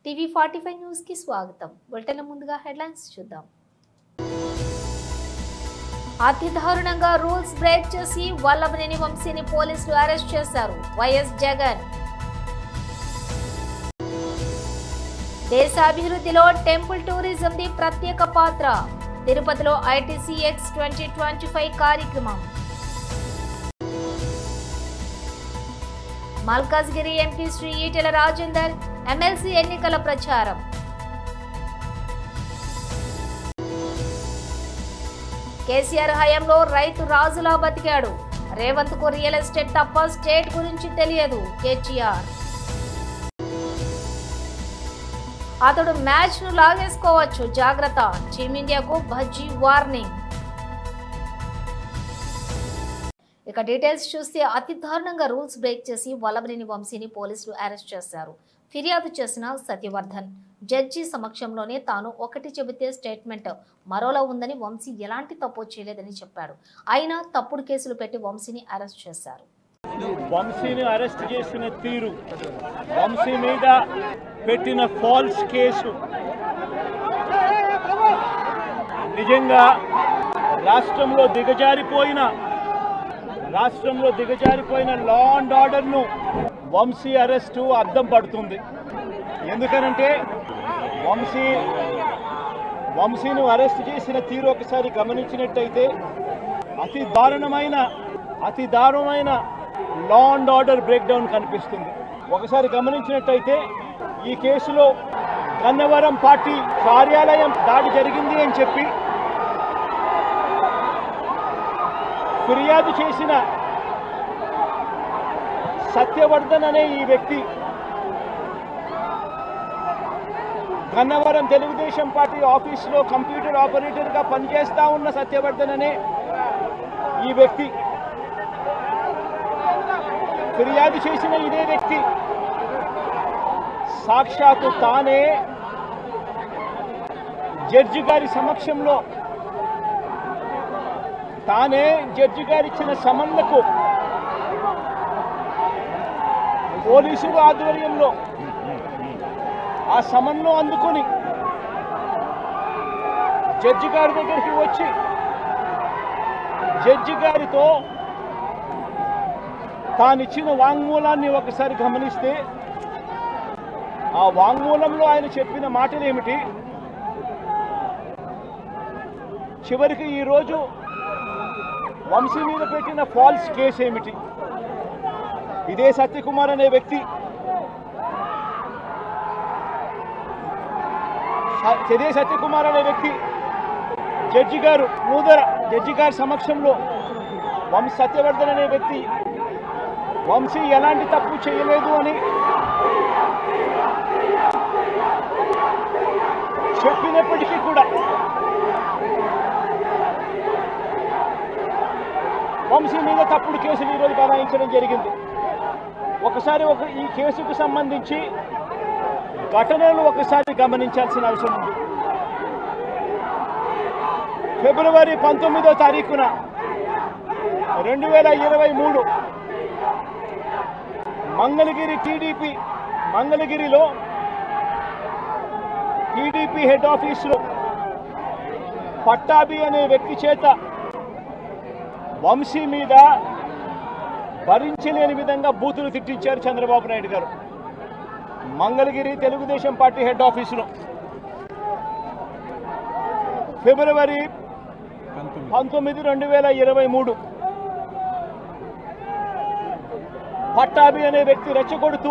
టీవీ45 news కి స్వాగతం. Bulletin ముందుగా హెడ్లైన్స్ చూద్దాం. అతి దారుణంగా రూల్స్ బ్రేక్ చేసి వల్లభనేని వంశీని పోలీసులు అరెస్ట్ చేశారు. వైఎస్ జగన్. దేశాభివృద్ధిలో టెంపుల్ టూరిజంది ప్రత్యేక పాత్ర. తిరుపతిలో ITCX 2025 కార్యక్రమం. మల్కాజ్గిరి ఎంపీ శ్రీ ఈటెల రాజేందర్ ఎమ్మెల్సీ ఎన్నికల ప్రచారం. కేసీఆర్ హయాంలో రైతు రాజులా బతికాడు. రేవంత్ కు రియల్ ఎస్టేట్ తప్ప స్టేట్ గురించి తెలియదు. కేటీఆర్. అతడు మ్యాచ్ ను లాగేసుకోవచ్చు, జాగ్రత్త. టీమిండియాకు భజ్జీ వార్నింగ్. ఇక డీటెయిల్స్ చూస్తే అతి దారుణంగా రూల్స్ బ్రేక్ చేసి వల్లభనేని వంశీని పోలీసులు అరెస్ట్ చేశారు. ఫిర్యాదు చేసిన సత్యవర్ధన్ జడ్జి సమక్షంలోనే తాను ఒకటి చెబితే స్టేట్మెంట్ మరోలా ఉందని, వంశీ ఎలాంటి తప్పు చేయలేదని చెప్పాడు. అయినా తప్పుడు కేసులు పెట్టి వంశీని అరెస్ట్ చేశారు. వంశీని అరెస్ట్ చేసిన తీరు, వంశీ మీద పెట్టిన ఫాల్స్ కేసు నిజంగా రాష్ట్రంలో దిగజారిపోయిన లా అండ్ ఆర్డర్ను వంశీ అరెస్టు అద్దం పడుతుంది. ఎందుకనంటే వంశీను అరెస్ట్ చేసిన తీరు ఒకసారి గమనించినట్టయితే అతి దారుణమైన law and order break down కనిపిస్తుంది. ఒకసారి గమనించినట్టయితే ఈ కేసులో గన్నవరం పార్టీ కార్యాలయం దాడి జరిగింది అని చెప్పి ఫిర్యాదు చేసిన సత్యవర్ధన్ అనే ఈ వ్యక్తి, గన్నవరం తెలుగుదేశం పార్టీ ఆఫీసులో కంప్యూటర్ ఆపరేటర్గా పనిచేస్తా ఉన్న సత్యవర్ధన్ అనే ఈ వ్యక్తి, ఫిర్యాదు చేసిన ఇదే వ్యక్తి సాక్షాత్తు తానే జడ్జి గారి సమక్షంలో జడ్జి గారిచ్చిన సమన్లకు పోలీసుల ఆధ్వర్యంలో ఆ సమన్ను అందుకొని జడ్జి గారి దగ్గరికి వచ్చి జడ్జి గారితో తానిచ్చిన వాంగ్మూలాన్ని ఒకసారి గమనిస్తే ఆ వాంగ్మూలంలో ఆయన చెప్పిన మాటలు ఏమిటి, చివరికి ఈరోజు వంశీ మీద పెట్టిన ఫాల్స్ కేసు ఏమిటి, ఇదే సత్యకుమార్ అనే వ్యక్తి జడ్జి గారి సమక్షంలో సత్యవర్ధన్ అనే వ్యక్తి వంశీ ఎలాంటి తప్పు చేయలేదు అని చెప్పినప్పటికీ కూడా వంశీ మీద తప్పుడు కేసులు ఈరోజు బనాయించడం జరిగింది. ఒకసారి ఈ కేసుకు సంబంధించి ఘటనలు ఒకసారి గమనించాల్సిన అవసరం ఉంది. ఫిబ్రవరి 19వ తారీఖున 2023 మంగళగిరిలో టీడీపీ హెడ్ ఆఫీసులో పట్టాభి అనే వ్యక్తి చేత వంశీ మీద భరించలేని విధంగా బూతులు తిట్టించారు చంద్రబాబు నాయుడు గారు. మంగళగిరి తెలుగుదేశం పార్టీ హెడ్ ఆఫీసులో ఫిబ్రవరి 19, 2023 పట్టాభి అనే వ్యక్తి రెచ్చగొడుతూ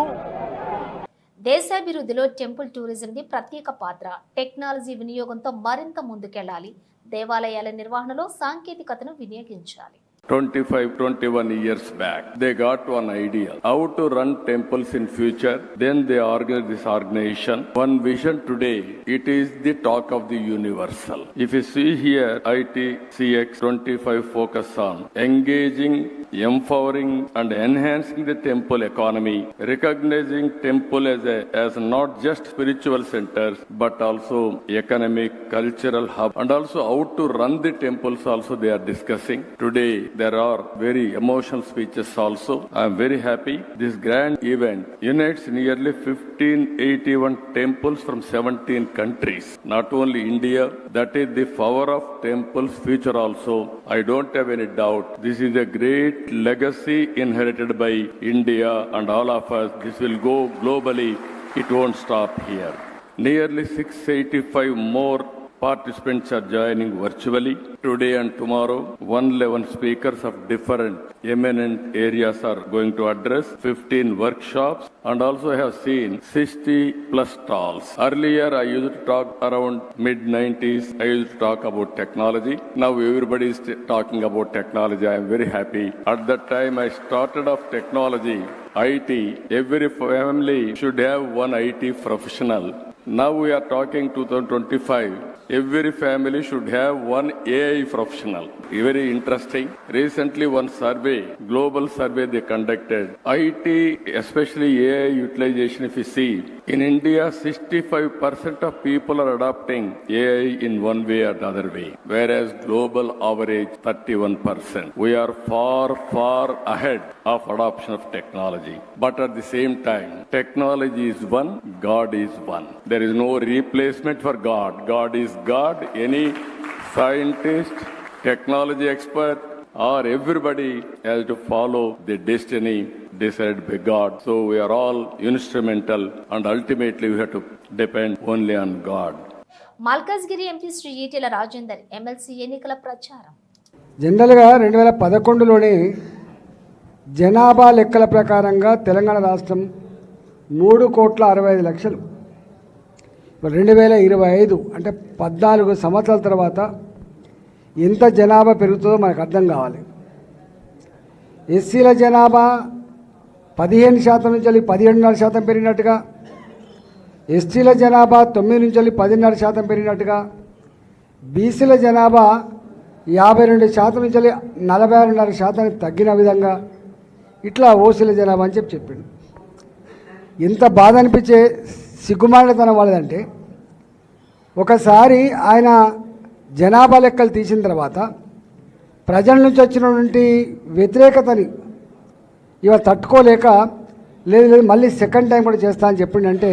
దేశాభివృద్ధిలో టెంపుల్ టూరిజంది ప్రత్యేక పాత్ర, టెక్నాలజీ వినియోగంతో మరింత ముందుకెళ్లాలి, దేవాలయాల నిర్వహణలో సాంకేతికతను వినియోగించాలి. 21 years back, they got one idea how to run temples in future. Then they organized this organization. One vision today, it is the talk of the universal. If you see here, ITCX 25 focus on engaging empowering and enhancing the temple economy, recognizing temple as not just spiritual centers, but also economic, cultural hub, and also how to run the temples also they are discussing. Today, there are very emotional speeches also. I am very happy. This grand event unites nearly 1581 temples from 17 countries. Not only India, that is the power of temples future also. I don't have any doubt. This is a great legacy inherited by India and all of us. This will go globally. It won't stop here. Nearly 685 more participants are joining virtually. Today and tomorrow, 111 speakers of different eminent areas are going to address 15 workshops, and also I have seen 60 plus stalls. Earlier, I used to talk around mid-90s. I used to talk about technology. Now everybody is talking about technology. I am very happy. At that time, I started off technology, IT. Every family should have one IT professional. Now we are talking 2025. Every family should have one AI professional. Very interesting. Recently, one survey, global survey they conducted. IT, especially AI utilization, if you see, in India, 65% of people are adopting AI in one way or the other way, whereas global average 31%. We are far, far ahead of adoption of technology. But at the same time, technology is one, God is one. There is no replacement for God. God is God. Any scientist, technology expert, or everybody has to follow the destiny decided by God. So we are all instrumental, and ultimately we have to depend only on God. Malkajgiri MP Shri Etela Rajender MLC ఎన్నికల ప్రచారం. జనరల్గా 2011లోనే జనాభా లెక్కల ప్రకారంగా తెలంగాణ రాష్ట్రం 3,65,00,000. 2025 అంటే 14 సంవత్సరాల తర్వాత ఎంత జనాభా పెరుగుతుందో మనకు అర్థం కావాలి. ఎస్సీల జనాభా 15% నుంచి 17.5% పెరిగినట్టుగా, ఎస్టీల జనాభా 9 నుంచి 10.5% పెరిగినట్టుగా, బీసీల జనాభా 52% నుంచి 46.5% తగ్గిన విధంగా, ఇట్లా ఓసీల జనాభా అని చెప్పిండు. ఎంత బాధ అనిపించే సిగ్గుమాలితనం వాళ్ళదంటే, ఒకసారి ఆయన జనాభా లెక్కలు తీసిన తర్వాత ప్రజల నుంచి వచ్చినటువంటి వ్యతిరేకతని ఇవాళ తట్టుకోలేక లేదు మళ్ళీ సెకండ్ టైం కూడా చేస్తా అని చెప్పిండంటే,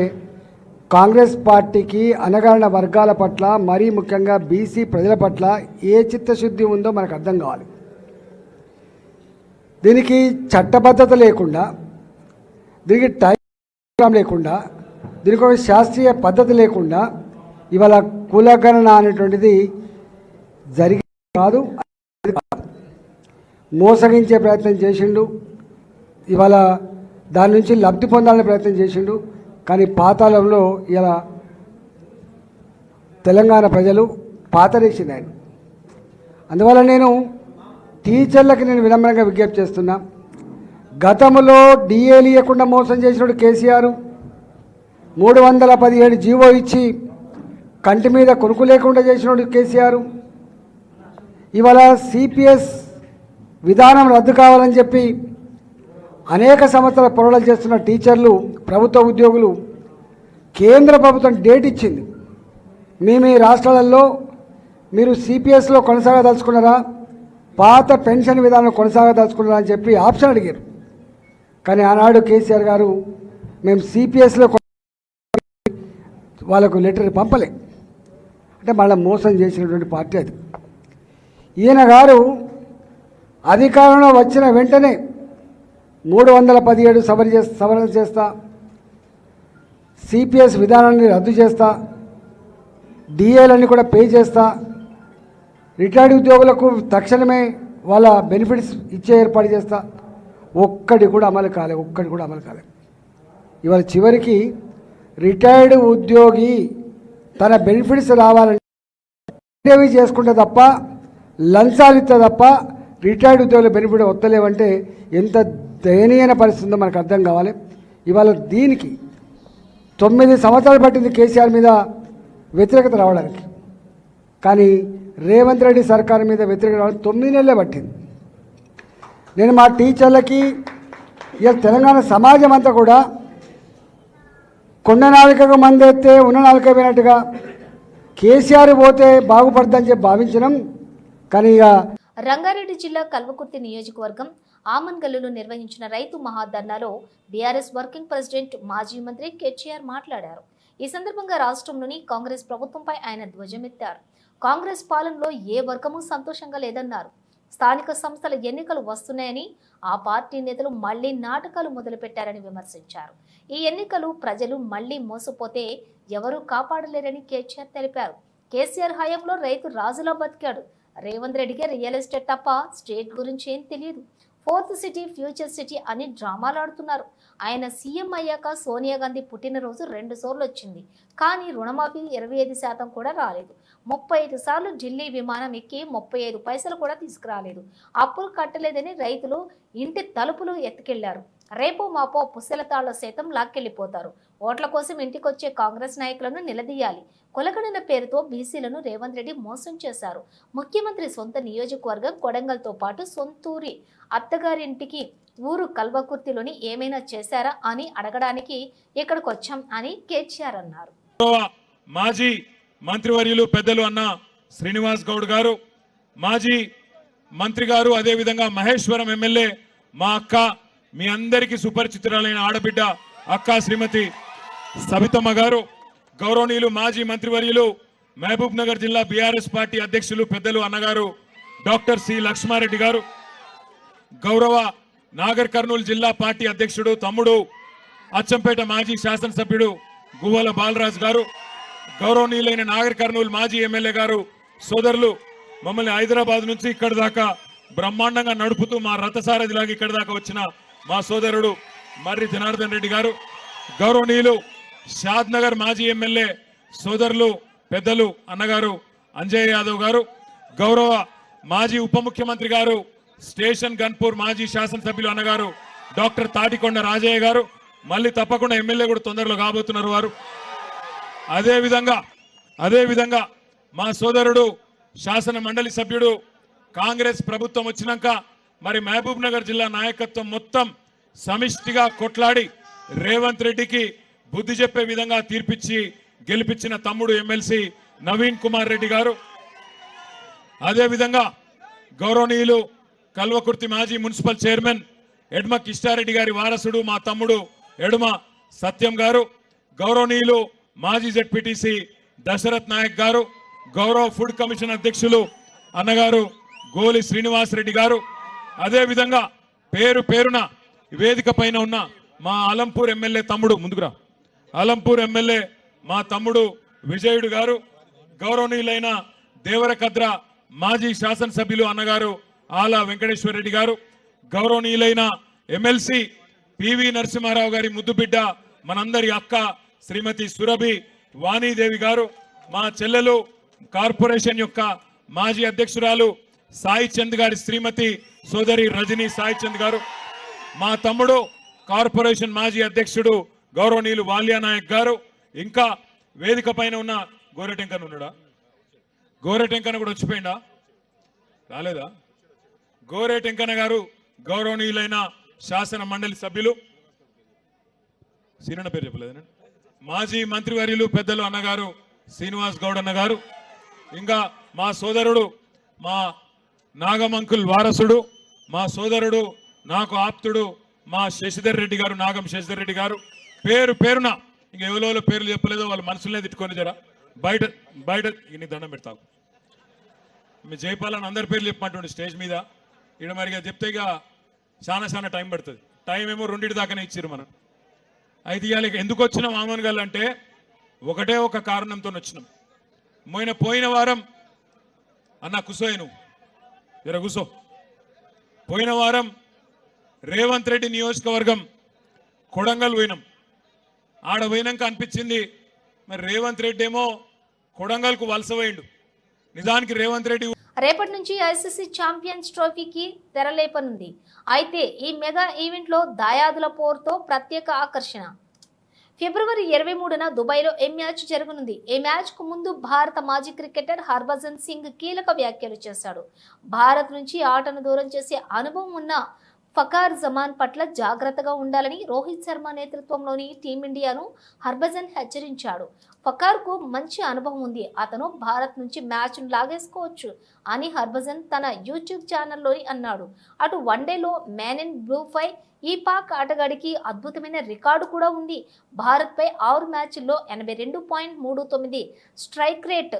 కాంగ్రెస్ పార్టీకి అణగారిన వర్గాల పట్ల, మరీ ముఖ్యంగా బీసీ ప్రజల పట్ల ఏ చిత్తశుద్ధి ఉందో మనకు అర్థం కావాలి. దీనికి చట్టబద్ధత లేకుండా, దీనికి టైం లేకుండా, దీనికి ఒక శాస్త్రీయ పద్ధతి లేకుండా ఇవాళ కులగణన అనేటువంటిది జరిగి కాదు, మోసగించే ప్రయత్నం చేసిండు. ఇవాళ దాని నుంచి లబ్ధి పొందాలనే ప్రయత్నం చేసిండు. కానీ పాతాళంలో ఇలా తెలంగాణ ప్రజలు పాతరేసింది ఆయన. అందువల్ల నేను టీచర్లకు వినమ్రంగా విజ్ఞప్తి చేస్తున్నా. గతంలో డిఏలు ఇవ్వకుండా మోసం చేసినప్పుడు కేసీఆర్ 317 జీవో ఇచ్చి కంటి మీద కొనుక్కు లేకుండా చేసినప్పుడు కేసీఆర్. ఇవాళ సిపిఎస్ విధానం రద్దు కావాలని చెప్పి అనేక సంవత్సరాల పోరాటాలు చేస్తున్న టీచర్లు, ప్రభుత్వ ఉద్యోగులు, కేంద్ర ప్రభుత్వం డేట్ ఇచ్చింది. మీ రాష్ట్రాలలో మీరు సిపిఎస్లో కొనసాగదలుచుకున్నారా, పాత పెన్షన్ విధానం కొనసాగదలుచుకున్నారా అని చెప్పి ఆప్షన్ అడిగారు. కానీ ఆనాడు కేసీఆర్ గారు మేము సిపిఎస్లో వాళ్ళకు లెటర్ పంపలే. అంటే మళ్ళీ మోసం చేసినటువంటి పార్టీ అది. ఈయన గారు అధికారంలో వచ్చిన వెంటనే 317 సవరణ చేస్తా, సిపిఎస్ విధానాన్ని రద్దు చేస్తా, డిఏలన్నీ కూడా పే చేస్తా, రిటైర్డ్ ఉద్యోగులకు తక్షణమే వాళ్ళ బెనిఫిట్స్ ఇచ్చే ఏర్పాటు చేస్తా. ఒక్కటి కూడా అమలు కాలే. ఇవాళ చివరికి రిటైర్డ్ ఉద్యోగి తన బెనిఫిట్స్ రావాలంటే చేసుకుంటే తప్ప, లంచాలు ఇస్తే తప్ప రిటైర్డ్ ఉద్యోగుల బెనిఫిట్ వస్తలేవంటే ఎంత దయనీయమైన పరిస్థితి ఉందో మనకు అర్థం కావాలి. ఇవాళ దీనికి 9 సంవత్సరాలు పట్టింది కేసీఆర్ మీద వ్యతిరేకత రావడానికి. కానీ రేవంత్ రెడ్డి సర్కారు మీద వ్యతిరేకత రావడానికి 9 నెలలే పట్టింది. నేను మా టీచర్లకి ఇక తెలంగాణ సమాజం అంతా కూడా కొండ నాలుకకు మందెత్తే ఉన్న నాలుక పోయినట్టుగా కేసీఆర్ పోతే బాగుపడదని చెప్పి భావించినాం. కానీ ఇక రంగారెడ్డి జిల్లా కల్వకుర్తి నియోజకవర్గం ఆమన్గల్లులో నిర్వహించిన రైతు మహాధర్నాలో బీఆర్ఎస్ వర్కింగ్ ప్రెసిడెంట్ మాజీ మంత్రి కేటీఆర్ మాట్లాడారు. ఈ సందర్భంగా రాష్ట్రంలోని కాంగ్రెస్ ప్రభుత్వంపై ఆయన ధ్వజమెత్తారు. కాంగ్రెస్ పాలనలో ఏ వర్గము సంతోషంగా లేదన్నారు. స్థానిక సంస్థల ఎన్నికలు వస్తున్నాయని ఆ పార్టీ నేతలు మళ్లీ నాటకాలు మొదలుపెట్టారని విమర్శించారు. ఈ ఎన్నికలు ప్రజలు మళ్లీ మోసపోతే ఎవరూ కాపాడలేరని కేటీఆర్ తెలిపారు. కేసీఆర్ హయాంలో రైతు రాజులా బతికాడు. రేవంత్ రెడ్డికి రియల్ ఎస్టేట్ తప్ప స్టేట్ గురించి ఏం తెలియదు. ఫోర్త్ సిటీ, ఫ్యూచర్ సిటీ అని డ్రామాలు ఆడుతున్నారు. ఆయన సీఎం అయ్యాక సోనియా గాంధీ పుట్టినరోజు 2 సార్లు వచ్చింది. కానీ రుణమాఫీ 25% కూడా రాలేదు. 35 సార్లు ఢిల్లీ విమానం ఎక్కి 35 పైసలు కూడా తీసుకురాలేదు. అప్పులు కట్టలేదని రైతులు ఇంటి తలుపులు ఎత్తుకెళ్లారు. రేపో మాపో పుస్తెలతాళ్ల సైతం లాక్కెళ్లిపోతారు. ఓట్ల కోసం ఇంటికొచ్చే కాంగ్రెస్ నాయకులను నిలదీయాలి. కొలగడన పేరుతో బీసీలను రేవంత్ రెడ్డి మోసం చేశారు. ముఖ్యమంత్రి సొంత నియోజకవర్గం కొడంగల్తో పాటు సొంతూరి అత్తగారింటికి ఊరు కల్వకుర్తిలోని ఏమైనా చేశారా అని అడగడానికి ఇక్కడికి వచ్చాం అని కేటీఆర్ అన్నారు. మాజీ మంత్రివర్యులు పెద్దలు అన్న శ్రీనివాస్ గౌడ్ గారు, మాజీ మంత్రి గారు, అదేవిధంగా మహేశ్వరం ఎమ్మెల్యే మా అక్క, మీ అందరికీ సుపరిచితురాలైన ఆడబిడ్డ అక్క శ్రీమతి సబితమ్మ గారు, గౌరవనీయులు మాజీ మంత్రివర్యులు మహబూబ్ నగర్ జిల్లా బీఆర్ఎస్ పార్టీ అధ్యక్షులు పెద్దలు అన్నగారు డాక్టర్ సి లక్ష్మారెడ్డి గారు, గౌరవ నాగర్ కర్నూలు జిల్లా పార్టీ అధ్యక్షుడు తమ్ముడు అచ్చంపేట మాజీ శాసనసభ్యుడు గువ్వల బాలరాజు గారు, గౌరవనీయులైన నాగర్ కర్నూలు మాజీ ఎమ్మెల్యే గారు, సోదరులు, మమ్మల్ని హైదరాబాద్ నుంచి ఇక్కడి దాకా బ్రహ్మాండంగా నడుపుతూ మా రథసారథిలాగా ఇక్కడి దాకా వచ్చిన మా సోదరుడు మర్రి జనార్దన్ రెడ్డి గారు, గౌరవనీయులు షాద్ నగర్ మాజీ ఎమ్మెల్యే సోదరులు పెద్దలు అన్నగారు అంజయ్ యాదవ్ గారు, గౌరవ మాజీ ఉప ముఖ్యమంత్రి గారు, స్టేషన్ గన్పూర్ మాజీ శాసనసభ్యులు అన్నగారు డాక్టర్ తాటికొండ రాజయ్య గారు, మళ్ళీ తప్పకుండా ఎమ్మెల్యే కూడా తొందరలో కాబోతున్నారు వారు. అదేవిధంగా మా సోదరుడు శాసన మండలి సభ్యుడు, కాంగ్రెస్ ప్రభుత్వం వచ్చినాక మరి మహబూబ్ నగర్ జిల్లా నాయకత్వం మొత్తం సమిష్టిగా కొట్లాడి రేవంత్ రెడ్డికి బుద్ధి చెప్పే విధంగా తీర్పిచ్చి గెలిపించిన తమ్ముడు ఎమ్మెల్సీ నవీన్ కుమార్ రెడ్డి గారు, అదేవిధంగా గౌరవనీయులు కల్వకుర్తి మాజీ మున్సిపల్ చైర్మన్ ఎడమ కిష్టారెడ్డి గారి వారసుడు మా తమ్ముడు ఎడమ సత్యం గారు, గౌరవనీయులు మాజీ జెడ్పీటీసీ దశరథ్ నాయక్ గారు, గౌరవ ఫుడ్ కమిషన్ అధ్యక్షులు అన్నగారు గోలి శ్రీనివాస్ రెడ్డి గారు, అదేవిధంగా పేరు పేరున వేదిక పైన ఉన్న మా అలంపూర్ ఎమ్మెల్యే తమ్ముడు, ముందుకురా, అలంపూర్ ఎమ్మెల్యే మా తమ్ముడు విజయుడు గారు, గౌరవనీయులైన దేవరకద్ర మాజీ శాసనసభ్యులు అన్నగారు ఆలా వెంకటేశ్వర రెడ్డి గారు, గౌరవనీయులైన ఎమ్మెల్సీ పివి నరసింహారావు గారి ముద్దుబిడ్డ మనందరి అక్క శ్రీమతి సురభి వాణీదేవి గారు, మా చెల్లెలు కార్పొరేషన్ యొక్క మాజీ అధ్యక్షురాలు సాయి చంద్ గారి శ్రీమతి సోదరి రజనీ సాయి చంద్ గారు, మా తమ్ముడు కార్పొరేషన్ మాజీ అధ్యక్షుడు గౌరవనీయులు వాల్యా నాయక్ గారు, ఇంకా వేదిక పైన ఉన్న గోరెటెంకన్ ఉన్నాడా? గోరెటెంకన కూడా వచ్చిపోయిందా? రాలేదా? గోరెటెంకన గారు, గౌరవనీయులైన శాసన మండలి సభ్యులు, సీనన్న పేరు చెప్పలేదండి, మాజీ మంత్రివర్యులు పెద్దలు అన్నగారు శ్రీనివాస్ గౌడ్ అన్న గారు, ఇంకా మా సోదరుడు మా నాగమంకుల్ వారసుడు, మా సోదరుడు నాకు ఆప్తుడు మా శశిధర్ రెడ్డి గారు, నాగం శశిధర్ రెడ్డి గారు, పేరు పేరున ఇంక ఎవరో పేర్లు చెప్పలేదో వాళ్ళ మనసులే తిట్టుకొని జరా బయట ఇన్ని దండం పెడతావు. మీ జైపాలని అందరి పేర్లు చెప్పమంటుండే స్టేజ్ మీద, ఇక్కడ మరిగా చెప్తే ఇక చాలా టైం పడుతుంది. టైం ఏమో 2 దాకానే ఇచ్చారు మనం. అయితే ఇవాళ ఎందుకు వచ్చినాం ఆమన్గల్ అంటే ఒకటే ఒక కారణంతో వచ్చినాం. పోయిన వారం అన్న కుసోయ్ నువ్వు జర కూసో. పోయిన వారం రేవంత్ రెడ్డి నియోజకవర్గం కొడంగల్ పోయినాం. ఆడ పోయినాక అనిపించింది మరి రేవంత్ రెడ్డి ఏమో కొడంగల్కు వలస పోయిండు. నిజానికి రేవంత్ రెడ్డి రేపటి నుంచి ఐసీసీ ఛాంపియన్స్ ట్రోఫీకి తెరలేపనుంది. అయితే ఈ మెగా ఈవెంట్లో దాయాదుల పోరుతో ప్రత్యేక ఆకర్షణ. ఫిబ్రవరి 23న దుబాయ్లో ఈ మ్యాచ్ జరగనుంది. ఈ మ్యాచ్కు ముందు భారత మాజీ క్రికెటర్ హర్భజన్ సింగ్ కీలక వ్యాఖ్యలు చేశాడు. భారత్ నుంచి ఆటను దూరం చేసే అనుభవం ఉన్న ఫకార్ జమాన్ పట్ల జాగ్రత్తగా ఉండాలని రోహిత్ శర్మ నేతృత్వంలోని టీమిండియాను హర్భజన్ హెచ్చరించాడు. ఫకార్కు మంచి అనుభవం ఉంది, అతను భారత్ నుంచి మ్యాచ్ను లాగేసుకోవచ్చు అని హర్భజన్ తన యూట్యూబ్ ఛానల్లోని అన్నాడు. అటు వన్డేలో మ్యాన్ ఇన్ బ్లూపై ఈ పాక్ ఆటగాడికి అద్భుతమైన రికార్డు కూడా ఉంది. భారత్పై 6 మ్యాచ్ల్లో 82.39 స్ట్రైక్ రేట్,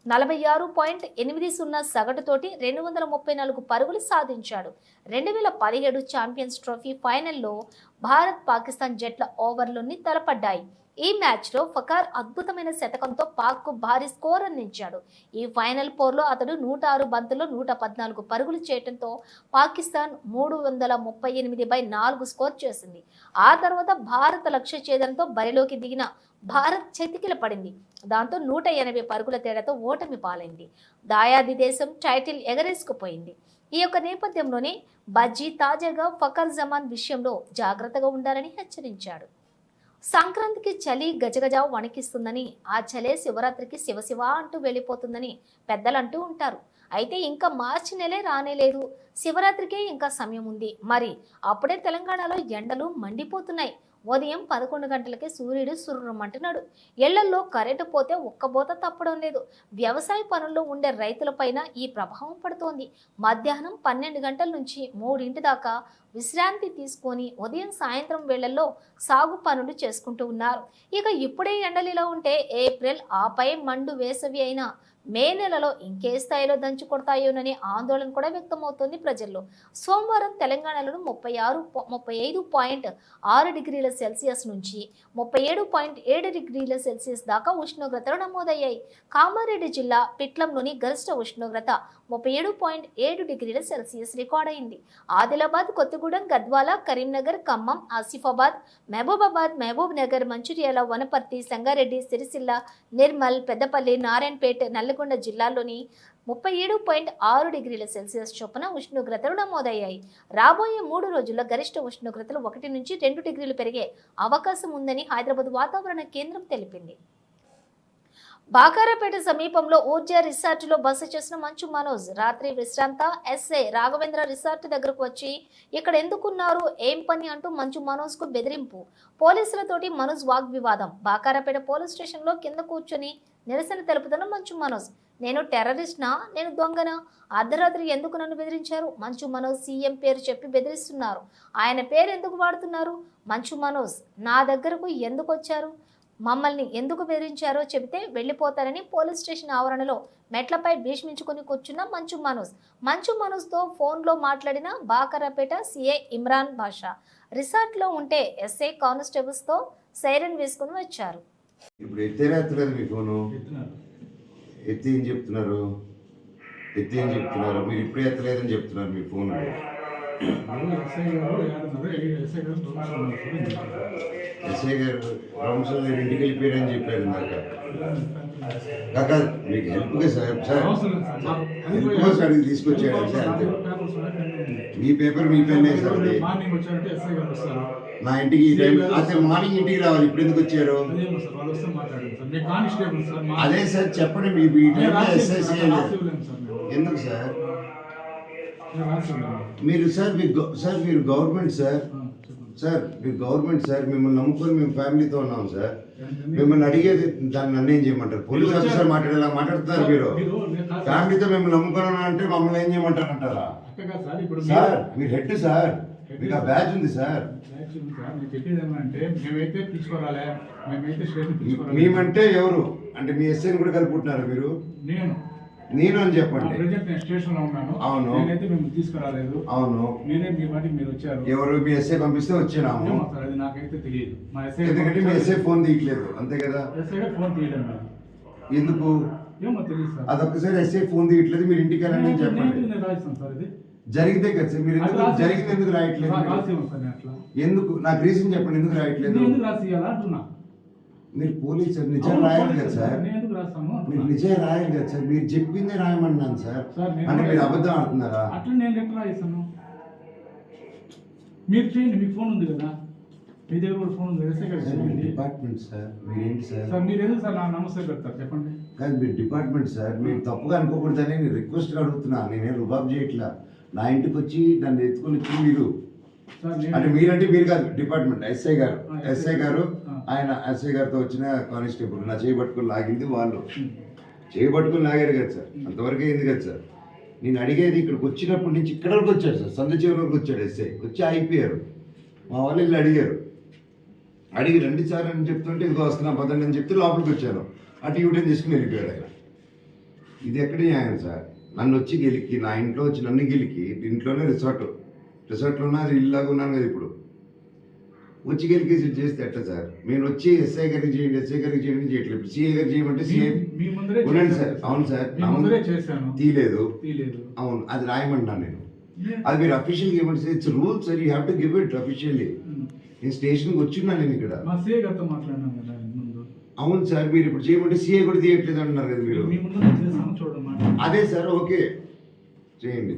46.80 సగటుతోటి 234 పరుగులు సాధించాడు. 2017 ఛాంపియన్స్ ట్రోఫీ ఫైనల్లో భారత్ పాకిస్తాన్ జట్ల ఓవర్లోని తలపడ్డాయి. ఈ మ్యాచ్లో ఫకార్ అద్భుతమైన శతకంతో పాక్కు భారీ స్కోర్ అందించాడు. ఈ ఫైనల్ పోర్లో అతడు 106 బంతుల్లో 114 పరుగులు చేయడంతో పాకిస్తాన్ 338/4 స్కోర్ చేసింది. ఆ తర్వాత భారత లక్ష్య ఛేదనతో బరిలోకి దిగిన భారత్ చేతికిల పడింది. దాంతో 180 పరుగుల తేడాతో ఓటమి పాలైంది. దాయాది దేశం టైటిల్ ఎగరేసుకుపోయింది. ఈ యొక్క నేపథ్యంలోనే బజ్జీ తాజాగా ఫకర్ జమాన్ విషయంలో జాగ్రత్తగా ఉండాలని హెచ్చరించాడు. సంక్రాంతికి చలి గజగజ వణికిస్తుందని, ఆ చలే శివరాత్రికి శివశివ అంటూ వెళ్ళిపోతుందని పెద్దలు అంటూ ఉంటారు. అయితే ఇంకా మార్చి నెలే రానేలేదు, శివరాత్రికే ఇంకా సమయం ఉంది. మరి అప్పుడే తెలంగాణలో ఎండలు మండిపోతున్నాయి. ఉదయం 11 గంటలకే సూర్యుడు సుర్రుమంటున్నాడు. ఇళ్లల్లో కరెంటు పోతే ఒక్కబోత తప్పడం లేదు. వ్యవసాయ పనుల్లో ఉండే రైతులపైన ఈ ప్రభావం పడుతోంది. మధ్యాహ్నం 12 గంటల నుంచి 3 దాకా విశ్రాంతి తీసుకొని ఉదయం సాయంత్రం వేళల్లో సాగు పనులు చేసుకుంటూ ఉన్నారు. ఇక ఇప్పుడే ఎండలిలో ఉంటే ఏప్రిల్ ఆపై మండు వేసవి అయిన మే నెలలో ఇంకే స్థాయిలో దంచి కొడతాయోననే ఆందోళన కూడా వ్యక్తమవుతోంది ప్రజల్లో. సోమవారం తెలంగాణలో 35.6 డిగ్రీల సెల్సియస్ నుంచి 37.7 డిగ్రీల సెల్సియస్ దాకా ఉష్ణోగ్రతలు నమోదయ్యాయి. కామారెడ్డి జిల్లా పిట్లంలోని గరిష్ట ఉష్ణోగ్రత 37.7 డిగ్రీల సెల్సియస్ రికార్డైంది. ఆదిలాబాద్, కొత్తగూడెం, గద్వాల, కరీంనగర్, ఖమ్మం, ఆసిఫాబాద్, మహబూబాబాద్, మహబూబ్ నగర్, మంచిర్యాల, వనపర్తి, సంగారెడ్డి, సిరిసిల్ల, నిర్మల్, పెద్దపల్లి, నారాయణపేట, నల్లగొండ జిల్లాల్లోని 37.6 డిగ్రీల సెల్సియస్ చొప్పున ఉష్ణోగ్రతలు నమోదయ్యాయి. రాబోయే 3 రోజుల్లో గరిష్ట ఉష్ణోగ్రతలు 1 నుంచి 2 డిగ్రీలు పెరిగే అవకాశం ఉందని హైదరాబాద్ వాతావరణ కేంద్రం తెలిపింది. బాకారపేట సమీపంలో ఊర్జా రిసార్టులో బస చేసిన మంచు మనోజ్ రాత్రి విశ్రాంత ఎస్ఐ రాఘవేంద్ర రిసార్ట్ దగ్గరకు వచ్చి ఇక్కడ ఎందుకున్నారు, ఏం పని అంటూ మంచు మనోజ్ కు బెదిరింపు. పోలీసులతోటి మనోజ్ వాగ్వివాదం. బాకారపేట పోలీస్ స్టేషన్ లో కింద కూర్చొని నిరసన తెలుపుతున్న మంచు మనోజ్, నేను టెర్రరిస్ట్నా, నేను దొంగనా, అర్ధరాత్రి ఎందుకు నన్ను బెదిరించారు? మంచు మనోజ్ సీఎం పేరు చెప్పి బెదిరిస్తున్నారు. ఆయన పేరు ఎందుకు వాడుతున్నారు? మంచు మనోజ్ నా దగ్గరకు ఎందుకు వచ్చారు, మమ్మల్ని ఎందుకు బెదిరించారో చెబితే వెళ్ళిపోతారని పోలీస్ స్టేషన్ ఆవరణలో మెట్లపై భీష్మించుకుని కూర్చున్న మంచు మనోజ్తో ఫోన్లో మాట్లాడిన బాకారపేట సిఐ ఇమ్రాన్ బాషా రిసార్ట్లో ఉంటే ఎస్ఐ కానిస్టేబుల్స్తో సైరన్ వేసుకుని వచ్చారు. ఇప్పుడు ఎత్తేలేదు మీ ఫోను, ఎత్తి ఏం చెప్తున్నారు మీరు ఇప్పుడే ఎత్తలేదని చెప్తున్నారు మీ ఫోన్. ఎస్ఐ గారు రౌండ్స్లో ఇంటికి వెళ్ళిపోయారని చెప్పారు ఇందాక. కాక మీకు హెల్ప్గా సార్ హెల్ప్ కోసం అడిగి తీసుకొచ్చాడు సార్. అంతే మీ పేపర్ మీ పెన్నే సార్. అది నా ఇంటికి ఈ టైం అసలు మార్నింగ్ ఇంటికి రావాలి, ఇప్పుడు ఎందుకు వచ్చారు? అదే సార్ చెప్పండి, మీ ఈ టైంలో ఎస్ఐసి ఎందుకు సార్? మీరు సార్ మీరు గవర్నమెంట్ సార్, మీరు గవర్నమెంట్ సార్, మిమ్మల్ని నమ్ముకొని మేము ఫ్యామిలీతో ఉన్నాం సార్. మిమ్మల్ని అడిగేది దాన్ని నన్ను ఏం చేయమంటారు? పోలీస్ ఆఫీసర్ మాట్లాడేలా మాట్లాడుతున్నారు మీరు. ఫ్యామిలీతో మిమ్మల్ని నమ్ముకున్నా అంటే మమ్మల్ని ఏం చేయమంటారు అంటారా? సార్ మీరు హెడ్ సార్, మీకు ఆ బ్యాచ్ ఉంది సార్. మేమంటే ఎవరు అంటే మీ ఎస్ఐని కూడా కలుపుకుంటున్నారు మీరు? నేను అని చెప్పండి. అవును, అవును, ఎవరు మీ ఎస్ఐ పంపిస్తే వచ్చాను. ఎందుకంటే మీ ఎస్ఐ ఫోన్ తీయట్లేదు అంతే కదా? ఎందుకు అదొక్కసారి ఎస్ఐ ఫోన్ తీయట్లేదు, మీరు ఇంటికి వెళ్ళండి అని చెప్పండి. జరిగితే కదా సార్, మీరు ఎందుకు జరిగింది ఎందుకు రాయట్లేదు? ఎందుకు నాకు రీజన్ చెప్పండి, ఎందుకు రాయట్లేదు? మీరు పోలీస్ సార్, నిజం రాయాలి కదా సార్, మీరు నిజం రాయాలి కదా సార్. మీరు చెప్పిందే రాయమన్నాను సార్, అంటే మీరు అబద్ధం ఆడుతున్నారా? అట్లా నేను లెటర్ రాయిస్తాను, మీరు చేయండి, మీకు ఫోన్ ఉంది కదా. మీ దగ్గర కూడా ఫోన్ ఉంది ఎస్ఐ గారు సార్ మీరు చెప్పండి. డిపార్ట్మెంట్ సార్ మీరేంటి సార్ సార్ మీరు ఎందుకు సార్ నా నమస్తే పెడతారు చెప్పండి. కాదు మీరు డిపార్ట్మెంట్ సార్ మీరు తప్పుగా అనుకోకూడదని నేను రిక్వెస్ట్గా అడుగుతున్నా. నేనేం రుబాబ్ చేయట్లా. నా ఇంటికి వచ్చి నన్ను ఎత్తుకొని వచ్చి మీరు సార్ అంటే మీరంటే మీరు కాదు డిపార్ట్మెంట్ ఎస్ఐ గారు ఆ, ఎస్ఐ గారు ఆ. ఆయన ఎస్ఐ గారితో వచ్చిన కానిస్టేబుల్ నా చేయబట్టుకుని లాగింది వాళ్ళు చేయబట్టుకుని లాగారు కదా సార్. అంతవరకు అయింది కదా సార్. నేను అడిగేది ఇక్కడికి వచ్చినప్పటి నుంచి ఇక్కడ వరకు వచ్చాడు సార్. సంద చివరి వరకు వచ్చాడు ఎస్ఐ వచ్చి అయిపోయారు. మా వాళ్ళు వెళ్ళి అడిగి రండి సార్ అని చెప్తుంటే ఇదిగో వస్తున్నా పదండి అని చెప్తే లోపలికి వచ్చాను. అటు యూటర్న్ తీసుకుని వెళ్ళిపోయాడు ఆయన. ఇది ఎక్కడ న్యాయం సార్? నన్ను వచ్చి గెలికి నా ఇంట్లో వచ్చి నన్ను గెలికి ఇంట్లోనే రిసార్ట్లో ఉన్నా అది ఇల్లాగా ఉన్నాను కదా ఇప్పుడు వచ్చి గెలికేసి చేస్తే ఎట్లా సార్? నేను వచ్చి ఎస్ఐ గారికి చేయండి చేయట్లేదు. సిఐ గారికి చేయమంటే సిఐ మీ ముందరే ఉండండి చేశాను సార్. అవును సార్ మీ ముందరే చేశాను తీయలేదు. తీయలేదు. అవును అది రాయమంటున్నాను నేను. అది మీరు అఫీషియల్గా ఇవ్వండి. It's rule sir. You have to give it officially. నేను స్టేషన్కి వచ్చిన్నాను నేను ఇక్కడ. మా సిఐ గారితో మాట్లాడినాం కదా ముందు. అవును సార్ మీరు ఇప్పుడు చేయమంటే సిఐ కూడా తీయట్లేదు అంటున్నారు కదా మీరు. మీ ముందరే చేశాను చూడమ్మా. అదే సార్ ఓకే చేయండి.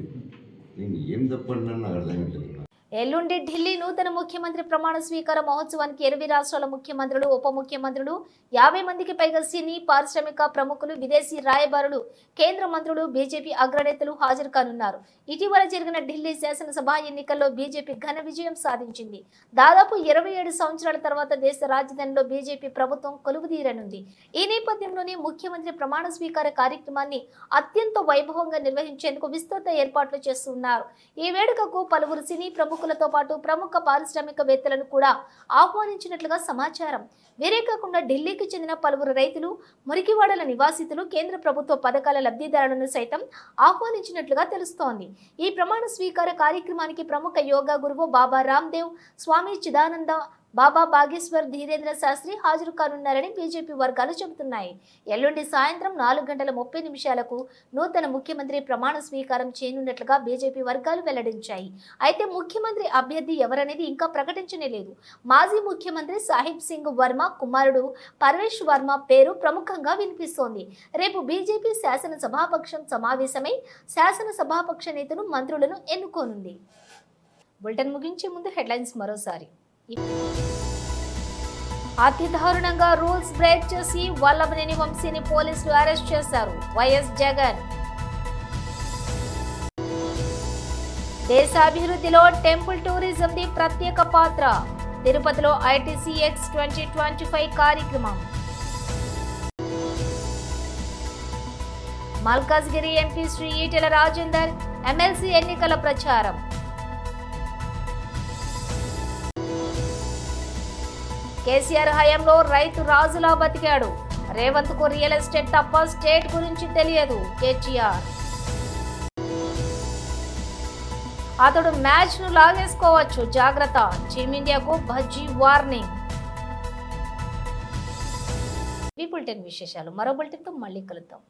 నేను ఏం తప్పంటున్నాను నాకు అర్థం కావట్లేదు. ఎల్లుండి ఢిల్లీ నూతన ముఖ్యమంత్రి ప్రమాణ స్వీకార మహోత్సవానికి 20 రాష్ట్రాల ముఖ్యమంత్రులు, ఉప ముఖ్యమంత్రులు, 50 మందికి పైగా సినీ పారిశ్రామిక ప్రముఖులు, విదేశీ రాయబారులు, కేంద్ర మంత్రులు, బీజేపీ అగ్రనేతలు హాజరు కానున్నారు. ఇటీవల జరిగిన ఢిల్లీ శాసనసభ ఎన్నికల్లో బీజేపీ ఘన విజయం సాధించింది. దాదాపు 27 సంవత్సరాల తర్వాత దేశ రాజధానిలో బీజేపీ ప్రభుత్వం కొలువుదీరనుంది. ఈ నేపథ్యంలోనే ముఖ్యమంత్రి ప్రమాణ స్వీకార కార్యక్రమాన్ని అత్యంత వైభవంగా నిర్వహించేందుకు విస్తృత ఏర్పాట్లు చేస్తున్నారు. ఈ వేడుకకు పలువురు సినీ ప్రముఖులతో పాటు ప్రముఖ పారిశ్రామికవేత్తలను కూడా ఆహ్వానించినట్లుగా సమాచారం. వీరే కాకుండా ఢిల్లీకి చెందిన పలువురు రైతులు, మురికివాడల నివాసితులు, కేంద్ర ప్రభుత్వ పథకాల లబ్ధిదారులను సైతం ఆహ్వానించినట్లుగా తెలుస్తోంది. ఈ ప్రమాణ స్వీకార కార్యక్రమానికి ప్రముఖ యోగా గురువు బాబా రామ్దేవ్, స్వామి చిదానంద, బాబా బాగేశ్వర్ ధీరేంద్ర శాస్త్రి హాజరు కానున్నారని బీజేపీ వర్గాలు చెబుతున్నాయి. ఎల్లుండి సాయంత్రం 4:30 నూతన ముఖ్యమంత్రి ప్రమాణ స్వీకారం చేయనున్నట్లుగా బీజేపీ వర్గాలు వెల్లడించాయి. అయితే ముఖ్యమంత్రి అభ్యర్థి ఎవరనేది ఇంకా ప్రకటించనే లేదు. మాజీ ముఖ్యమంత్రి సాహిబ్ సింగ్ వర్మ కుమారుడు పర్వేష్ వర్మ పేరు ప్రముఖంగా వినిపిస్తోంది. రేపు బీజేపీ శాసనసభాపక్షం సమావేశమై శాసనసభాపక్ష నేతను, మంత్రులను ఎన్నుకోనుంది. బులెటిన్ ముగించే ముందు హెడ్లైన్స్ మరోసారి. అతి దారుణంగా రూల్స్ బ్రేక్ చేసి వల్లభనేని వంశీని పోలీసులు అరెస్ట్ చేశారు. వైఎస్ జగన్. దేశాభివృద్ధిలో టెంపుల్ టూరిజంది ప్రత్యేక పాత్ర. తిరుపతిలో ITCX 2025 కార్యక్రమం. మల్కాజ్గిరి ఎంపీ శ్రీ ఈటెల రాజేందర్ ఎమ్మెల్సీ ఎన్నికల ప్రచారం. కేసీఆర్ హయాంలో రైతు రాజులా బతికాడు. రేవంత్ కు రియల్ ఎస్టేట్ తప్ప స్టేట్ గురించి తెలియదు. కేటీఆర్. అతడు మ్యాచ్ ను లాగేసుకోవచ్చు, జాగ్రత్త. టీమిండియాకు భజ్జీ వార్నింగ్. ఈ బులెటిన్ విశేషాలు మరో బులెటిన్ తో మళ్ళీ కలుద్దాం.